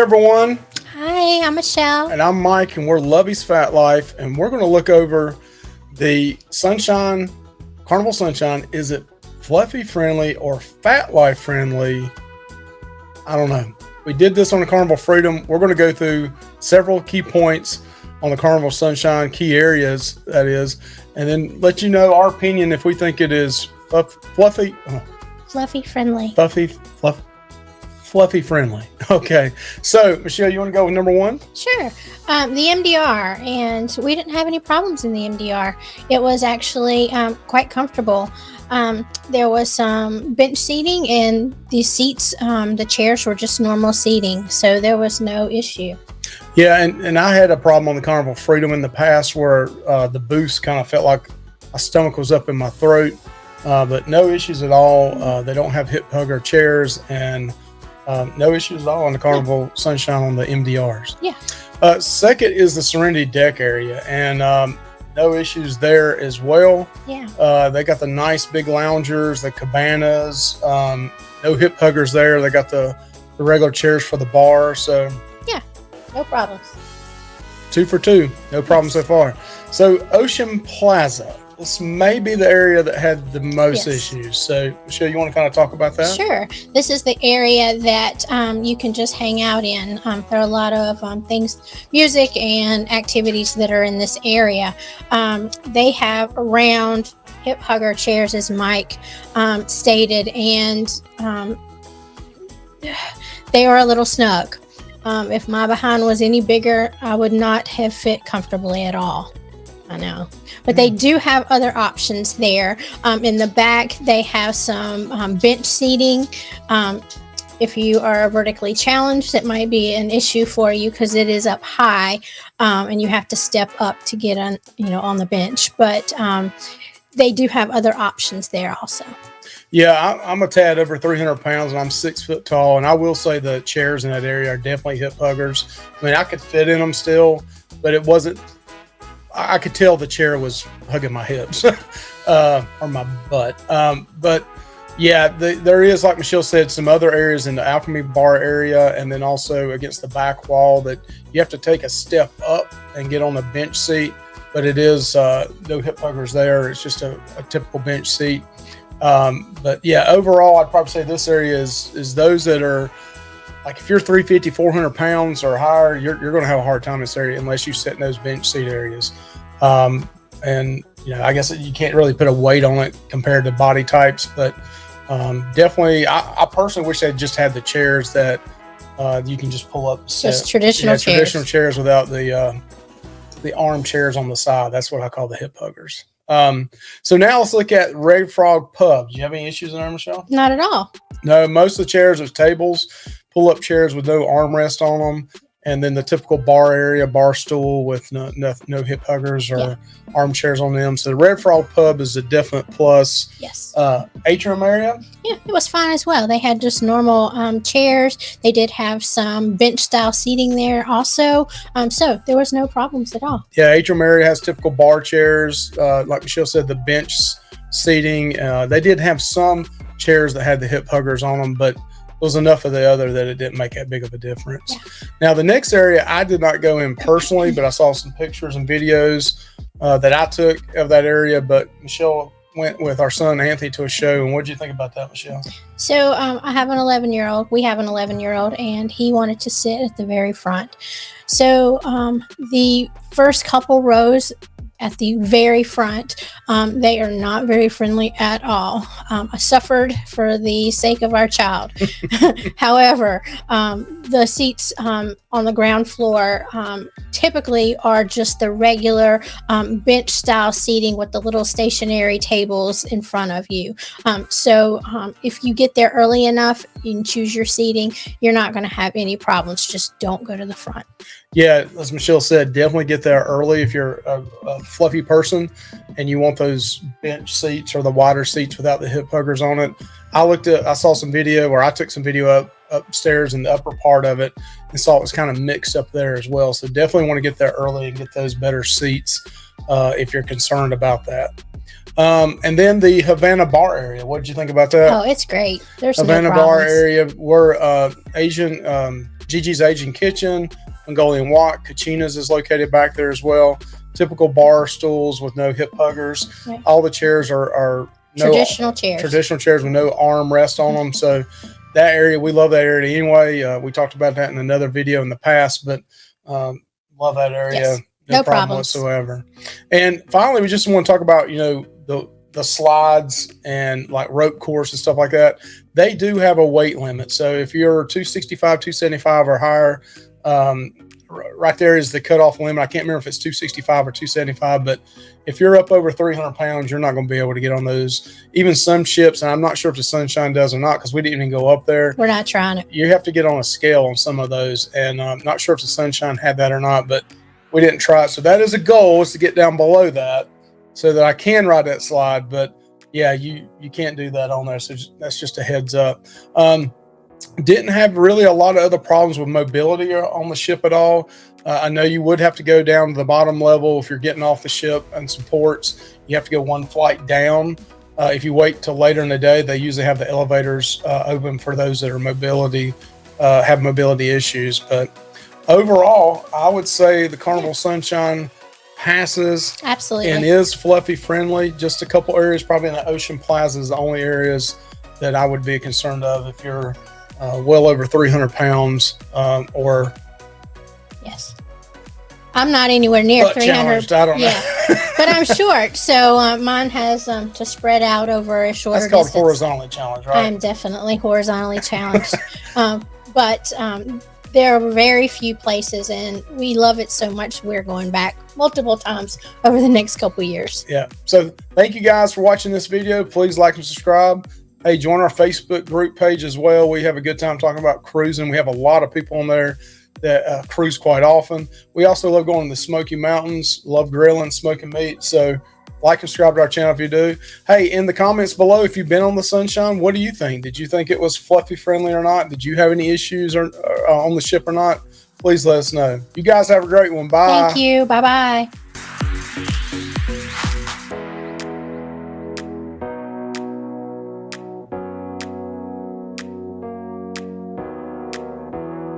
everyone. Hi, I'm Michelle. And I'm Mike, and we're Lovey's Fat Life, and we're going to look over the Sunshine, Carnival Sunshine. Is it fluffy friendly or fat life friendly? I don't know. We did this on the Carnival Freedom. We're going to go through several key points on the Carnival Sunshine, key areas, that is, and then let you know our opinion if we think it is fluffy friendly. Fluffy friendly. Okay. So, Michelle, you want to go with number one? Sure. The MDR, and we didn't have any problems in the MDR. It was actually quite comfortable. There was some bench seating, and the seats, the chairs were just normal seating, so there was no issue. Yeah, and I had a problem on the Carnival Freedom in the past where the booths kind of felt like my stomach was up in my throat, but no issues at all. They don't have hip hugger chairs, and no issues at all on the Carnival Sunshine on the MDRs. Yeah. Second is the Serenity Deck area, and no issues there as well. Yeah. They got the nice big loungers, the cabanas, no hip huggers there. They got the regular chairs for the bar, so yeah, no problems. 2 for 2, no problem so far. So Ocean Plaza, this may be the area that had the most issues. So Michelle, you want to kind of talk about that? Sure. This is the area that you can just hang out in. There are a lot of things, music and activities that are in this area. They have round hip hugger chairs, as Mike stated, and they are a little snug. If my behind was any bigger, I would not have fit comfortably at all. I know, but they do have other options there. In the back, they have some bench seating. If you are vertically challenged, it might be an issue for you because it is up high, and you have to step up to get on, on the bench. But they do have other options there also. Yeah, I'm a tad over 300 pounds, and I'm 6 foot tall. And I will say the chairs in that area are definitely hip huggers. I mean, I could fit in them still, but it wasn't. I could tell the chair was hugging my hips or my butt. But yeah, there is, like Michelle said, some other areas in the Atrium Bar Area, and then also against the back wall that you have to take a step up and get on a bench seat. But it is no hip huggers there. It's just a typical bench seat. But yeah, overall, I'd probably say this area is those that are, like, if you're 350, 400 pounds or higher, you're going to have a hard time in this area unless you sit in those bench seat areas. And, I guess you can't really put a weight on it compared to body types, but definitely, I personally wish they just had the chairs that you can just pull up. Just traditional chairs. Traditional chairs without the arm chairs on the side. That's what I call the hip huggers. So now let's look at Red Frog Pub. Do you have any issues in there, Michelle? Not at all. No, most of the chairs are tables, pull-up chairs with no armrest on them, and then the typical bar area, bar stool with no hip huggers or armchairs on them. So the Red Frog Pub is a definite plus. Yes. Atrium area? Yeah, it was fine as well. They had just normal chairs. They did have some bench-style seating there also. So there was no problems at all. Yeah, Atrium area has typical bar chairs. Like Michelle said, the bench seating. They did have some chairs that had the hip huggers on them, but it was enough of the other that it didn't make that big of a difference. Yeah. Now, the next area, I did not go in personally, but I saw some pictures and videos that I took of that area. But Michelle went with our son Anthony to a show. And what did you think about that, Michelle? So I have an 11-year-old. We have an 11-year-old, and he wanted to sit at the very front. So the first couple rows at the very front, they are not very friendly at all. I suffered for the sake of our child. However, the seats on the ground floor typically are just the regular bench style seating with the little stationary tables in front of you. So if you get there early enough and choose your seating, you're not going to have any problems. Just don't go to the front. Yeah, as Michelle said, definitely get there early if you're a fluffy person and you want those bench seats or the wider seats without the hip huggers on it. I saw some video where I took some video upstairs in the upper part of it and saw it was kind of mixed up there as well. So definitely want to get there early and get those better seats if you're concerned about that. And then the Havana Bar Area. What did you think about that? Oh, it's great. There's Havana no Bar problems. Area, where Asian Gigi's Asian Kitchen, Mongolian Wok, Kachina's is located back there as well. Typical bar stools with no hip huggers. Right. All the chairs are Traditional chairs. Traditional chairs with no arm rest on them. So that area, we love that area anyway. We talked about that in another video in the past, but love that area. Yes. No No problem problems. whatsoever. And finally, we just want to talk about, the slides and like rope course and stuff like that. They do have a weight limit. So if you're 265, 275 or higher, right there is the cutoff limit. I can't remember if it's 265 or 275, but if you're up over 300 pounds, you're not going to be able to get on those. Even some ships, and I'm not sure if the Sunshine does or not, because we didn't even go up there. We're not trying it. You have to get on a scale on some of those, and I'm not sure if the Sunshine had that or not, but we didn't try it. So that is a goal, is to get down below that so that I can ride that slide. But yeah, you can't do that on there. So that's just a heads up. Didn't have really a lot of other problems with mobility on the ship at all. I know you would have to go down to the bottom level if you're getting off the ship and some ports. You have to go one flight down. If you wait till later in the day, they usually have the elevators open for those that are have mobility issues. But overall, I would say the Carnival Sunshine passes. Absolutely. And is fluffy friendly. Just a couple areas, probably in the Ocean Plaza, is the only areas that I would be concerned of if you're well over 300 pounds or. Yes. I'm not anywhere near 300. I don't know. Yeah, but I'm short, so mine has to spread out over a shorter That's called distance. horizontally challenged, right? I'm definitely horizontally challenged, but there are very few places, and we love it so much we're going back multiple times over the next couple of years. Yeah. So thank you guys for watching this video. Please like and subscribe. Hey, join our Facebook group page as well. We have a good time talking about cruising. We have a lot of people on there that cruise quite often. We also love going to the Smoky Mountains, love grilling, smoking meat. So like and subscribe to our channel if you do. Hey, in the comments below, if you've been on the Sunshine, what do you think? Did you think it was fluffy friendly or not? Did you have any issues or on the ship or not? Please let us know. You guys have a great one. Bye. Thank you. Bye-bye.